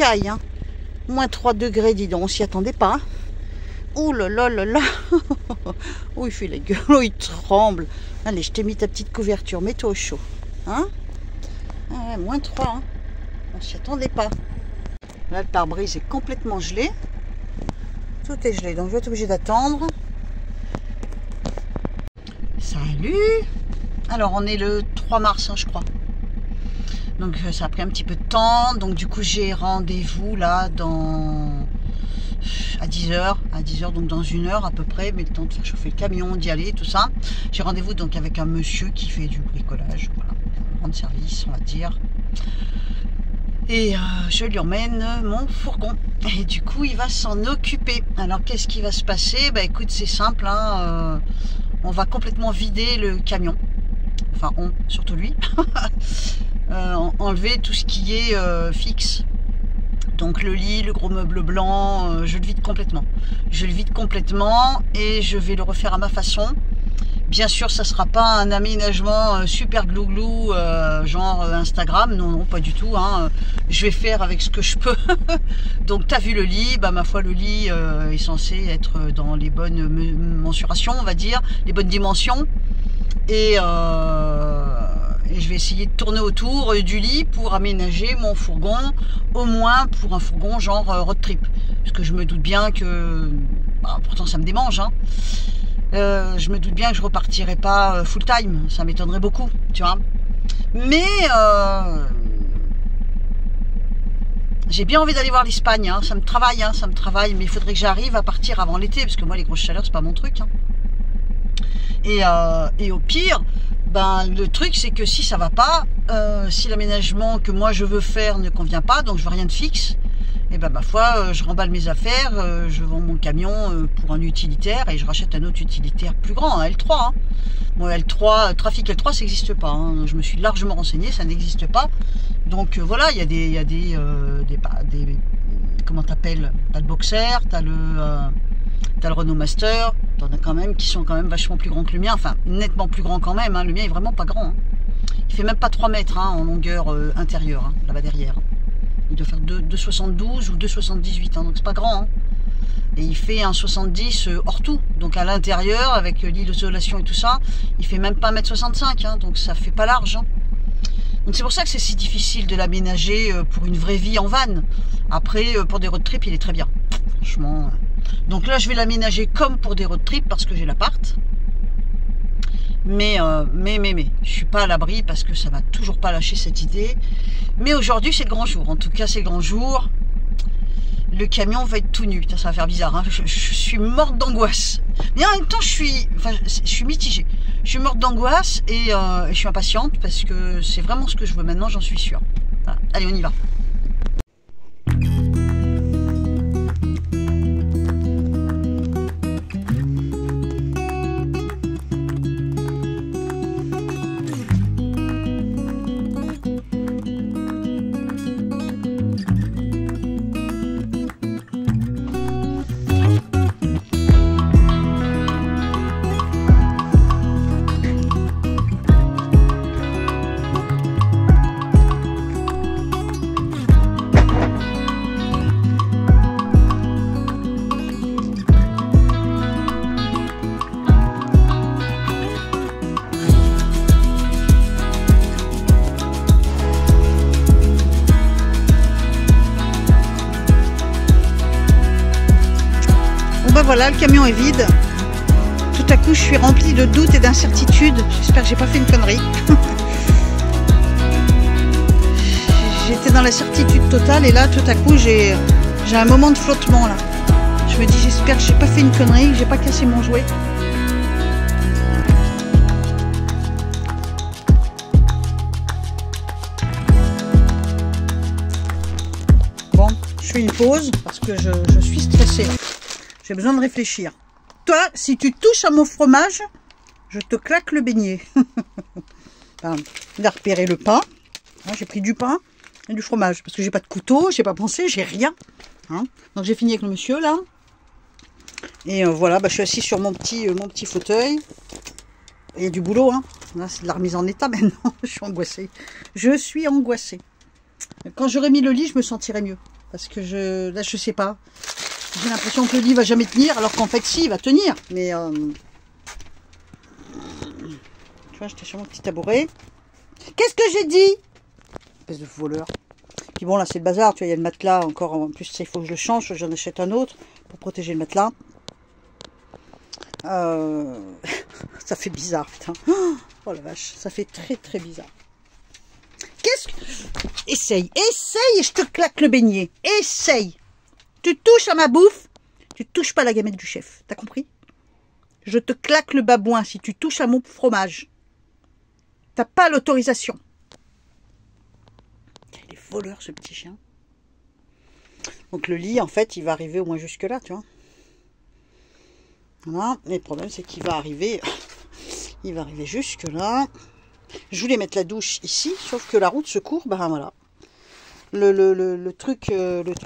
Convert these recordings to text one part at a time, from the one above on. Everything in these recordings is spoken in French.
caille, hein. Moins 3 degrés, dis donc, on s'y attendait pas. Ouh là là là là. Oh, il fait la gueule, oh, il tremble. Allez, je t'ai mis ta petite couverture, mets-toi au chaud. Hein? Ah ouais, moins 3, hein. On s'y attendait pas. Là, le pare-brise est complètement gelé. Tout est gelé, donc je vais être obligée d'attendre. Salut! Alors, on est le 3 mars, hein, je crois. Donc, ça a pris un petit peu de temps. Donc, du coup, j'ai rendez-vous là à 10h. À 10h, donc dans 1 heure à peu près. Mais le temps de faire chauffer le camion, d'y aller, tout ça. J'ai rendez-vous donc avec un monsieur qui fait du bricolage. Voilà, un rendre service, on va dire. Et je lui emmène mon fourgon. Et du coup, il va s'en occuper. Alors, qu'est-ce qui va se passer? Bah, écoute, c'est simple, hein, on va complètement vider le camion. Enfin, surtout lui. Enlever tout ce qui est fixe. Donc le lit, le gros meuble blanc, je le vide complètement. Je le vide complètement et je vais le refaire à ma façon. Bien sûr, ça ne sera pas un aménagement super glouglou, genre Instagram. Non, non, pas du tout. Hein. Je vais faire avec ce que je peux. Donc, tu as vu le lit. Bah, ma foi, le lit est censé être dans les bonnes mensurations, on va dire, les bonnes dimensions. Et je vais essayer de tourner autour du lit pour aménager mon fourgon, au moins pour un fourgon genre road trip. Parce que je me doute bien que... Bah, pourtant, ça me démange, hein. Je me doute bien que je repartirai pas full time, ça m'étonnerait beaucoup, tu vois. Mais j'ai bien envie d'aller voir l'Espagne, hein. Ça me travaille, mais il faudrait que j'arrive à partir avant l'été, parce que moi les grosses chaleurs c'est pas mon truc, hein. Et au pire, ben le truc c'est que si ça va pas, si l'aménagement que moi je veux faire ne convient pas, donc je veux rien de fixe. Et ben ma foi, je remballe mes affaires, je vends mon camion pour un utilitaire et je rachète un autre utilitaire plus grand, un L3. Hein. Bon, L3, trafic L3, ça n'existe pas. Hein. Je me suis largement renseigné, ça n'existe pas. Donc voilà, il y a des comment t'appelles? T'as le Boxer, t'as le Renault Master, t'en as quand même qui sont quand même vachement plus grands que le mien, enfin nettement plus grand quand même. Hein. Le mien est vraiment pas grand. Hein. Il fait même pas 3 mètres hein, en longueur intérieure, hein, là-bas derrière. Il doit faire 2,72 ou 2,78, hein, donc c'est pas grand. Hein. Et il fait un 70 hors tout, donc à l'intérieur, avec l'isolation et tout ça, il fait même pas 1m65, hein, donc ça fait pas large. Hein. Donc c'est pour ça que c'est si difficile de l'aménager pour une vraie vie en van. Après, pour des road trips, il est très bien, franchement. Donc là, je vais l'aménager comme pour des road trips, parce que j'ai l'appart. Mais je suis pas à l'abri parce que ça m'a toujours pas lâché cette idée. Mais aujourd'hui, c'est le grand jour. En tout cas, c'est le grand jour. Le camion va être tout nu. Ça va faire bizarre. Hein. Je suis morte d'angoisse. Mais en même temps, je suis mitigée. Je suis morte d'angoisse et je suis impatiente parce que c'est vraiment ce que je veux maintenant, j'en suis sûre. Voilà. Allez, on y va. Voilà, le camion est vide. Tout à coup, je suis remplie de doutes et d'incertitudes. J'espère que j'ai pas fait une connerie. J'étais dans la certitude totale et là, tout à coup, j'ai un moment de flottement là. Je me dis, j'espère que j'ai pas fait une connerie, que j'ai pas cassé mon jouet. Bon, je fais une pause parce que je suis stressée. J'ai besoin de réfléchir. Toi, si tu touches à mon fromage, je te claque le beignet. Il a repéré le pain. J'ai pris du pain et du fromage. Parce que j'ai pas de couteau, j'ai pas pensé, j'ai rien. Hein. Donc j'ai fini avec le monsieur là. Et voilà, je suis assis sur mon petit fauteuil. Il y a du boulot. Hein. Là, c'est de la remise en état maintenant. Je suis angoissée. Je suis angoissée. Quand j'aurai mis le lit, je me sentirai mieux. parce que là je sais pas. J'ai l'impression que le lit va jamais tenir, alors qu'en fait si, il va tenir. Mais tu vois, j'étais sur mon petit tabouret. Qu'est-ce que j'ai dit? Espèce de voleur. Puis bon, là c'est le bazar, tu vois, il y a le matelas encore. En plus, il faut que je le change, j'en achète un autre pour protéger le matelas. Ça fait bizarre, putain. Oh la vache, ça fait très très bizarre. Qu'est-ce que... Essaye et je te claque le beignet. Essaye. Tu touches à ma bouffe, tu touches pas à la gamelle du chef. T'as compris? Je te claque le babouin si tu touches à mon fromage. T'as pas l'autorisation. Il est voleur ce petit chien. Donc le lit, en fait, il va arriver au moins jusque là, tu vois. Voilà. Et le problème, c'est qu'il va arriver... Il va arriver jusque là. Je voulais mettre la douche ici, sauf que la route se court. Ben voilà. Le truc,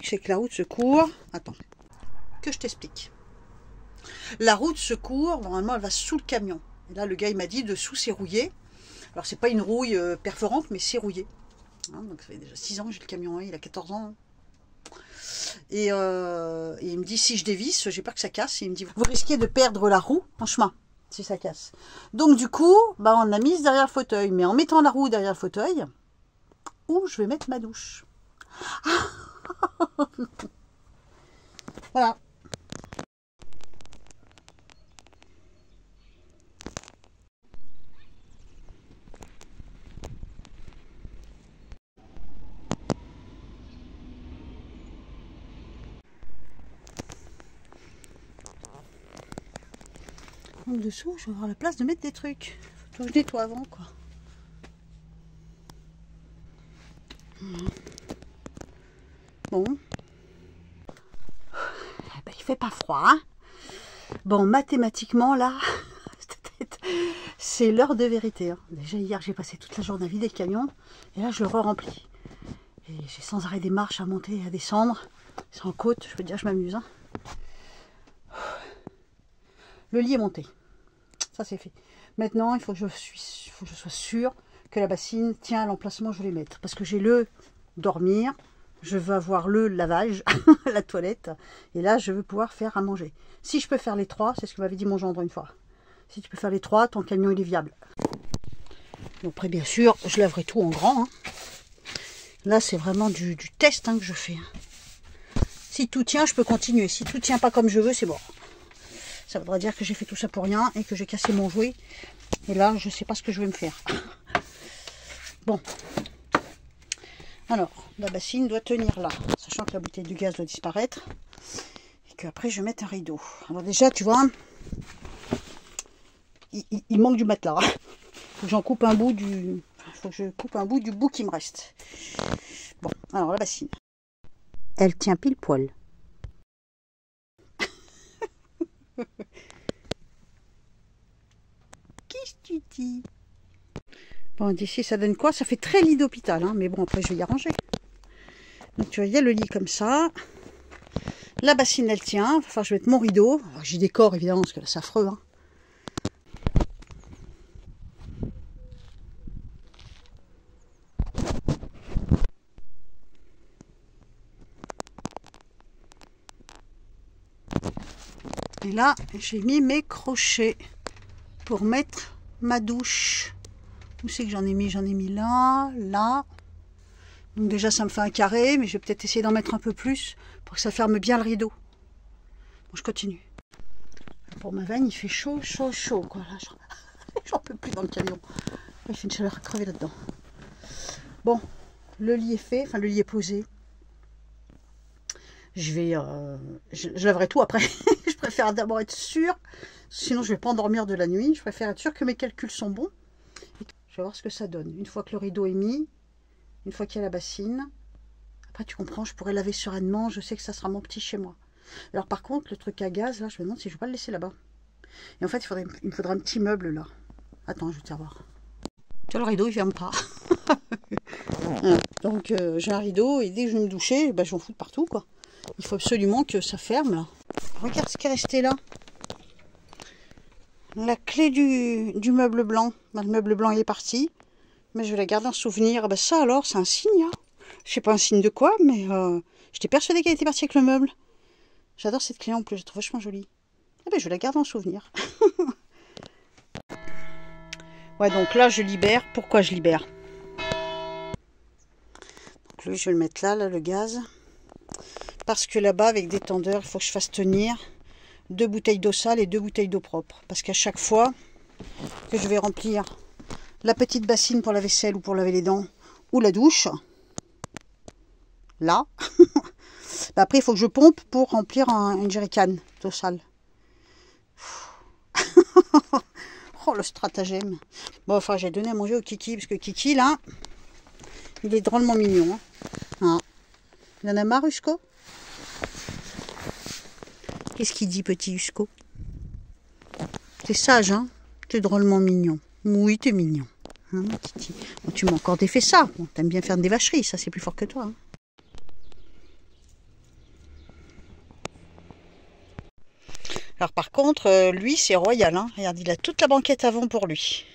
c'est que la route se court. Attends, que je t'explique. La route se court, normalement, elle va sous le camion. Et là, le gars, il m'a dit dessous, c'est rouillé. Alors, c'est pas une rouille perforante, mais c'est rouillé. Hein, donc, ça fait déjà 6 ans que j'ai le camion. Hein, il a 14 ans. Et il me dit, si je dévisse, j'ai peur que ça casse. Et il me dit, vous risquez de perdre la roue en chemin. Si ça casse. Donc du coup, bah, on l'a mise derrière le fauteuil. Mais en mettant la roue derrière le fauteuil, où je vais mettre ma douche. Voilà. En dessous, je vais avoir la place de mettre des trucs. Faut que je nettoie avant, quoi. Bon. Ben, il fait pas froid, hein. Bon, mathématiquement, là, c'est l'heure de vérité. Hein. Déjà, hier, j'ai passé toute la journée à vider le camion. Et là, je le re-remplis. Et j'ai sans arrêt des marches à monter et à descendre. C'est en côte, je peux te dire, je m'amuse. Hein. Le lit est monté. Ça, c'est fait. Maintenant, il faut que je sois sûre que la bassine tient à l'emplacement où je vais les mettre. Parce que j'ai le dormir, je veux avoir le lavage, la toilette. Et là, je veux pouvoir faire à manger. Si je peux faire les trois, c'est ce que m'avait dit mon gendre une fois. Si tu peux faire les trois, ton camion, il est viable. Donc après, bien sûr, je laverai tout en grand. Hein. Là, c'est vraiment du test hein, que je fais. Si tout tient, je peux continuer. Si tout tient pas comme je veux, c'est bon. Ça voudra dire que j'ai fait tout ça pour rien et que j'ai cassé mon jouet. Et là, je ne sais pas ce que je vais me faire. Bon. Alors, la bassine doit tenir là. Sachant que la bouteille de gaz doit disparaître. Et qu'après, je vais mettre un rideau. Alors déjà, tu vois, il manque du matelas. Faut que j'en coupe un bout du... Faut que je coupe un bout du bout qui me reste. Bon, alors la bassine. Elle tient pile poil. Qu'est-ce que tu dis? Bon, d'ici ça donne quoi? Ça fait très lit d'hôpital, hein, mais bon, après je vais y arranger. Donc tu vois, il y a le lit comme ça. La bassine, elle tient. Enfin, je vais mettre mon rideau. J'y décore évidemment, parce que là, c'est affreux. Hein. Et là, j'ai mis mes crochets pour mettre ma douche. Où c'est que j'en ai mis? J'en ai mis là, là. Donc déjà, ça me fait un carré, mais je vais peut-être essayer d'en mettre un peu plus pour que ça ferme bien le rideau. Bon, je continue. Pour ma veine, il fait chaud, chaud, chaud. Quoi. Là, j'en peux plus dans le camion. Il fait une chaleur à crever là-dedans. Bon, le lit est fait, enfin le lit est posé. Je vais, je laverai tout après. Je préfère d'abord être sûre, sinon je vais pas endormir de la nuit. Je préfère être sûre que mes calculs sont bons. Je vais voir ce que ça donne. Une fois que le rideau est mis, une fois qu'il y a la bassine, après tu comprends, je pourrais laver sereinement. Je sais que ça sera mon petit chez moi. Alors par contre, le truc à gaz, là, je me demande si je vais pas le laisser là-bas. Et en fait, il me faudra un petit meuble là. Attends, je vais te voir. Tu vois, le rideau, il ferme pas. Voilà. Donc j'ai un rideau et dès que je vais me doucher, ben, je m'en fous de partout, quoi. Il faut absolument que ça ferme là. Regarde ce qui est resté là. La clé du meuble blanc. Ben, le meuble blanc il est parti. Mais je vais la garder en souvenir. Ben, ça alors, c'est un signe. Hein. Je sais pas un signe de quoi, mais J'étais persuadée qu'elle était partie avec le meuble. J'adore cette clé en plus, je la trouve vachement jolie. Ah ben, je la garde en souvenir. Ouais, donc là, je libère. Pourquoi je libère? Donc lui, je vais le mettre là, le gaz. Parce que là-bas, avec des tendeurs, il faut que je fasse tenir 2 bouteilles d'eau sale et 2 bouteilles d'eau propre. Parce qu'à chaque fois que je vais remplir la petite bassine pour la vaisselle ou pour laver les dents ou la douche, là, après, il faut que je pompe pour remplir une jerrycan d'eau sale. Oh, le stratagème. Bon, enfin, j'ai donné à manger au Kiki, parce que Kiki, là, il est drôlement mignon. Hein. Il en a marre, Usco? Qu'est-ce qu'il dit, petit Usco? T'es sage, hein? T'es drôlement mignon. Oui, t'es mignon. Hein, Kiki. Bon, tu m'as encore défait ça. Bon, t'aimes bien faire des vacheries, ça, c'est plus fort que toi. Hein. Alors par contre, lui c'est royal, hein. Regarde, il a toute la banquette avant pour lui.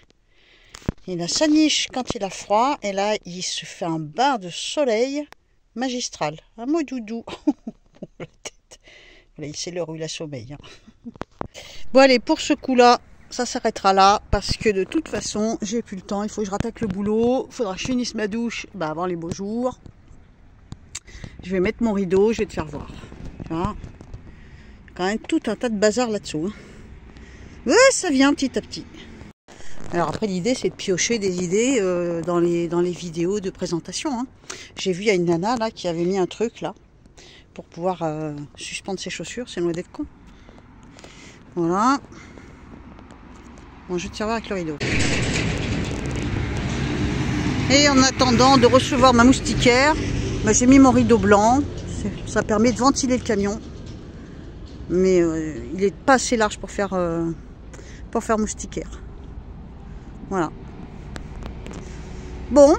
Il a sa niche quand il a froid, et là il se fait un bain de soleil magistral. Un mot doudou. La tête. Voilà, c'est l'heure où il a sommeil. Hein. Bon allez, pour ce coup-là, ça s'arrêtera là, parce que de toute façon, j'ai plus le temps, il faut que je rattaque le boulot, il faudra que je finisse ma douche avant les beaux jours. Je vais mettre mon rideau, je vais te faire voir. Tu vois, quand même tout un tas de bazar là-dessous. Hein. Ouais, ça vient petit à petit. Alors après, l'idée, c'est de piocher des idées dans les vidéos de présentation. Hein. J'ai vu, il y a une nana là qui avait mis un truc là pour pouvoir suspendre ses chaussures. C'est loin d'être con. Voilà. Bon, je vais te servir avec le rideau. Et en attendant de recevoir ma moustiquaire, j'ai mis mon rideau blanc. Ça permet de ventiler le camion. Mais il n'est pas assez large pour faire moustiquaire. Voilà. Bon.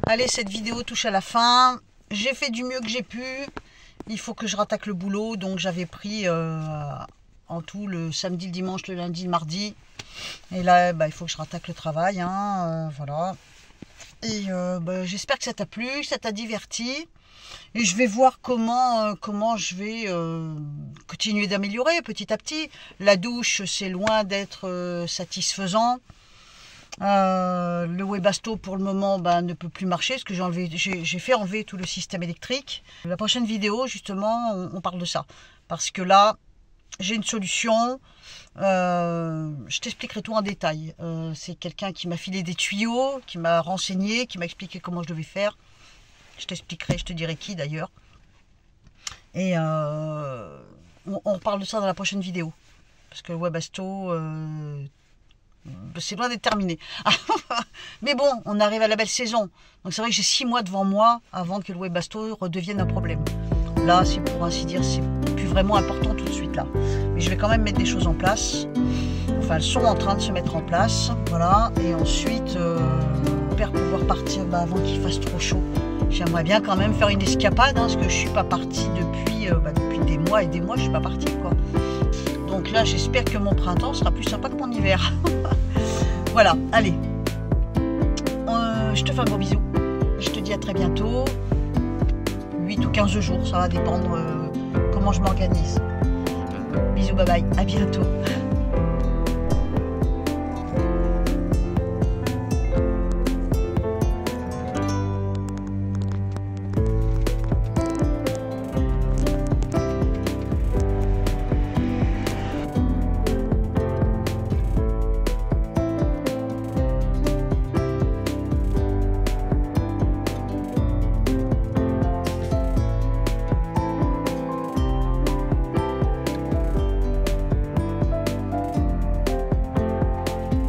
Allez, cette vidéo touche à la fin. J'ai fait du mieux que j'ai pu. Il faut que je rattaque le boulot. Donc j'avais pris en tout le samedi, le dimanche, le lundi, le mardi. Et là, il faut que je rattaque le travail. Hein, voilà. Et j'espère que ça t'a plu, ça t'a diverti. Et je vais voir comment je vais continuer d'améliorer petit à petit. La douche, c'est loin d'être satisfaisant. Le Webasto pour le moment ne peut plus marcher parce que j'ai fait enlever tout le système électrique. La prochaine vidéo justement on parle de ça parce que là j'ai une solution. Je t'expliquerai tout en détail. C'est quelqu'un qui m'a filé des tuyaux, qui m'a renseigné, qui m'a expliqué comment je devais faire. Je t'expliquerai, je te dirai qui d'ailleurs. Et on parle de ça dans la prochaine vidéo parce que le Webasto c'est loin d'être terminé. Mais bon, on arrive à la belle saison. Donc c'est vrai que j'ai 6 mois devant moi avant que le Webasto redevienne un problème. Là, c'est pour ainsi dire, c'est plus vraiment important tout de suite là. Mais je vais quand même mettre des choses en place. Enfin, elles sont en train de se mettre en place. Voilà. Et ensuite, j'espère pouvoir partir avant qu'il fasse trop chaud. J'aimerais bien quand même faire une escapade, hein, parce que je suis pas partie depuis des mois et des mois, je suis pas partie quoi. Donc là, j'espère que mon printemps sera plus sympa que mon hiver. Voilà, allez. Je te fais un gros bisou. Je te dis à très bientôt. 8 ou 15 jours, ça va dépendre comment je m'organise. Bisous, bye bye, à bientôt.